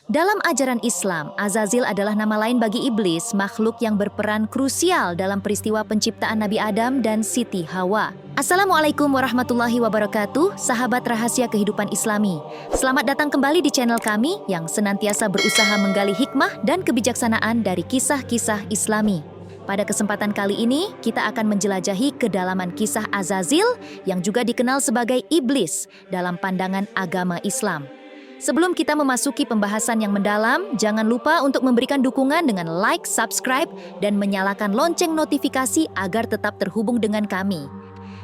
Dalam ajaran Islam, Azazil adalah nama lain bagi iblis, makhluk yang berperan krusial dalam peristiwa penciptaan Nabi Adam dan Siti Hawa. Assalamualaikum warahmatullahi wabarakatuh, sahabat rahasia kehidupan Islami. Selamat datang kembali di channel kami yang senantiasa berusaha menggali hikmah dan kebijaksanaan dari kisah-kisah Islami. Pada kesempatan kali ini, kita akan menjelajahi kedalaman kisah Azazil yang juga dikenal sebagai iblis dalam pandangan agama Islam. Sebelum kita memasuki pembahasan yang mendalam, jangan lupa untuk memberikan dukungan dengan like, subscribe, dan menyalakan lonceng notifikasi agar tetap terhubung dengan kami.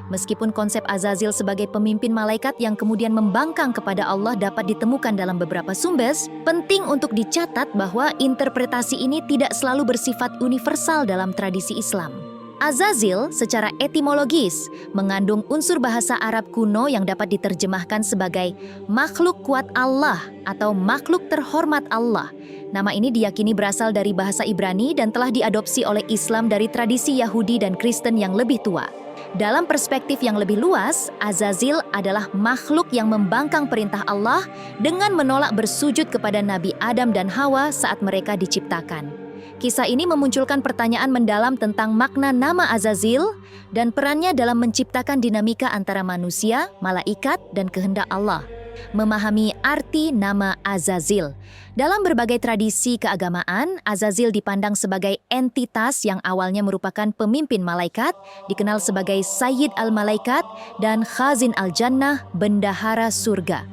Meskipun konsep Azazil sebagai pemimpin malaikat yang kemudian membangkang kepada Allah dapat ditemukan dalam beberapa sumber, penting untuk dicatat bahwa interpretasi ini tidak selalu bersifat universal dalam tradisi Islam. Azazil secara etimologis mengandung unsur bahasa Arab kuno yang dapat diterjemahkan sebagai makhluk kuat Allah atau makhluk terhormat Allah. Nama ini diyakini berasal dari bahasa Ibrani dan telah diadopsi oleh Islam dari tradisi Yahudi dan Kristen yang lebih tua. Dalam perspektif yang lebih luas, Azazil adalah makhluk yang membangkang perintah Allah dengan menolak bersujud kepada Nabi Adam dan Hawa saat mereka diciptakan. Kisah ini memunculkan pertanyaan mendalam tentang makna nama Azazil dan perannya dalam menciptakan dinamika antara manusia, malaikat, dan kehendak Allah. Memahami arti nama Azazil. Dalam berbagai tradisi keagamaan, Azazil dipandang sebagai entitas yang awalnya merupakan pemimpin malaikat, dikenal sebagai Sayyid al-Malaikat dan Khazin al-Jannah, bendahara surga.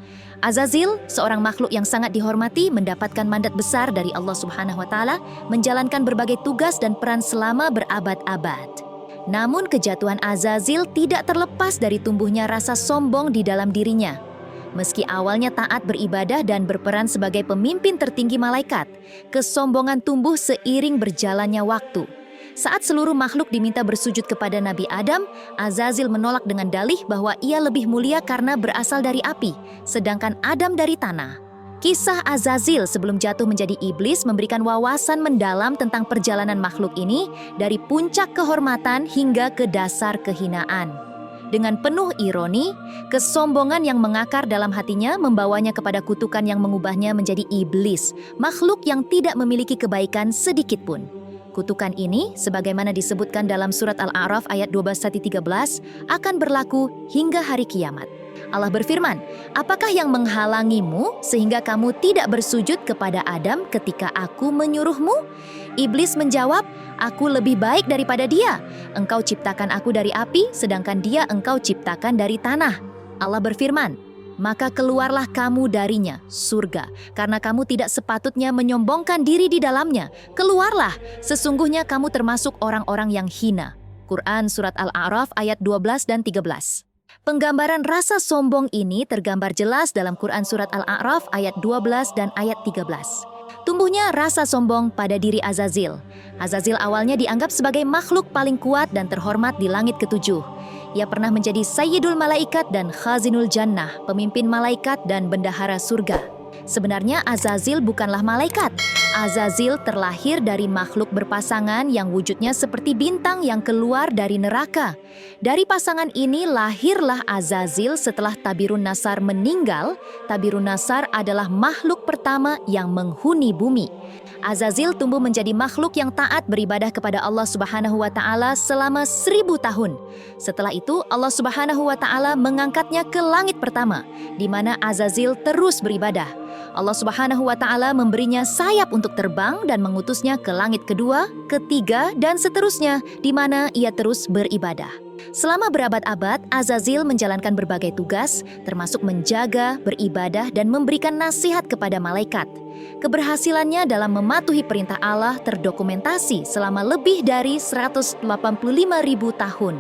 Azazil, seorang makhluk yang sangat dihormati, mendapatkan mandat besar dari Allah Subhanahu wa Ta'ala, menjalankan berbagai tugas dan peran selama berabad-abad. Namun kejatuhan Azazil tidak terlepas dari tumbuhnya rasa sombong di dalam dirinya. Meski awalnya taat beribadah dan berperan sebagai pemimpin tertinggi malaikat, kesombongan tumbuh seiring berjalannya waktu. Saat seluruh makhluk diminta bersujud kepada Nabi Adam, Azazil menolak dengan dalih bahwa ia lebih mulia karena berasal dari api, sedangkan Adam dari tanah. Kisah Azazil sebelum jatuh menjadi iblis memberikan wawasan mendalam tentang perjalanan makhluk ini dari puncak kehormatan hingga ke dasar kehinaan. Dengan penuh ironi, kesombongan yang mengakar dalam hatinya membawanya kepada kutukan yang mengubahnya menjadi iblis, makhluk yang tidak memiliki kebaikan sedikit pun. Kutukan ini, sebagaimana disebutkan dalam surat Al-A'raf ayat 12-13, akan berlaku hingga hari kiamat. Allah berfirman, "Apakah yang menghalangimu sehingga kamu tidak bersujud kepada Adam ketika aku menyuruhmu?" Iblis menjawab, "Aku lebih baik daripada dia. Engkau ciptakan aku dari api, sedangkan dia engkau ciptakan dari tanah." Allah berfirman, "Maka keluarlah kamu darinya, surga, karena kamu tidak sepatutnya menyombongkan diri di dalamnya. Keluarlah, sesungguhnya kamu termasuk orang-orang yang hina." Quran Surat Al-A'raf ayat 12 dan 13. Penggambaran rasa sombong ini tergambar jelas dalam Quran Surat Al-A'raf ayat 12 dan ayat 13. Tumbuhnya rasa sombong pada diri Azazil. Azazil awalnya dianggap sebagai makhluk paling kuat dan terhormat di langit ketujuh. Ia pernah menjadi Sayyidul Malaikat dan Khazinul Jannah, pemimpin malaikat dan bendahara surga. Sebenarnya Azazil bukanlah malaikat. Azazil terlahir dari makhluk berpasangan yang wujudnya seperti bintang yang keluar dari neraka. Dari pasangan ini lahirlah Azazil setelah Tabirun Nasar meninggal. Tabirun Nasar adalah makhluk pertama yang menghuni bumi. Azazil tumbuh menjadi makhluk yang taat beribadah kepada Allah Subhanahu wa Ta'ala selama 1000 tahun. Setelah itu, Allah Subhanahu wa Ta'ala mengangkatnya ke langit pertama, di mana Azazil terus beribadah. Allah Subhanahu wa Ta'ala memberinya sayap untuk terbang dan mengutusnya ke langit kedua, ketiga, dan seterusnya, di mana ia terus beribadah. Selama berabad-abad, Azazil menjalankan berbagai tugas, termasuk menjaga, beribadah, dan memberikan nasihat kepada malaikat. Keberhasilannya dalam mematuhi perintah Allah terdokumentasi selama lebih dari 185.000 tahun.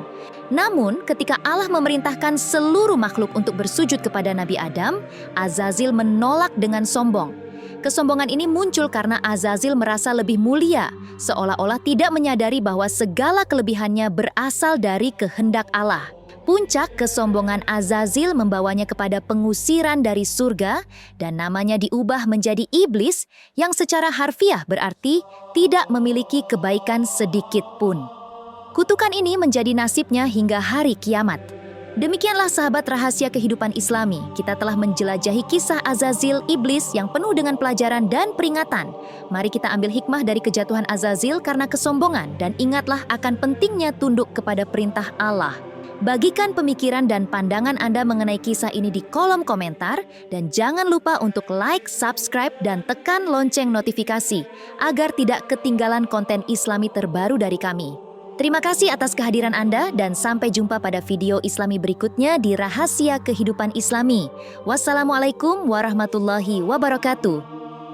Namun, ketika Allah memerintahkan seluruh makhluk untuk bersujud kepada Nabi Adam, Azazil menolak dengan sombong. Kesombongan ini muncul karena Azazil merasa lebih mulia, seolah-olah tidak menyadari bahwa segala kelebihannya berasal dari kehendak Allah. Puncak kesombongan Azazil membawanya kepada pengusiran dari surga dan namanya diubah menjadi iblis yang secara harfiah berarti tidak memiliki kebaikan sedikit pun. Kutukan ini menjadi nasibnya hingga hari kiamat. Demikianlah sahabat rahasia kehidupan Islami, kita telah menjelajahi kisah Azazil, iblis yang penuh dengan pelajaran dan peringatan. Mari kita ambil hikmah dari kejatuhan Azazil karena kesombongan dan ingatlah akan pentingnya tunduk kepada perintah Allah. Bagikan pemikiran dan pandangan Anda mengenai kisah ini di kolom komentar dan jangan lupa untuk like, subscribe, dan tekan lonceng notifikasi agar tidak ketinggalan konten Islami terbaru dari kami. Terima kasih atas kehadiran Anda dan sampai jumpa pada video Islami berikutnya di Rahasia Kehidupan Islami. Wassalamualaikum warahmatullahi wabarakatuh.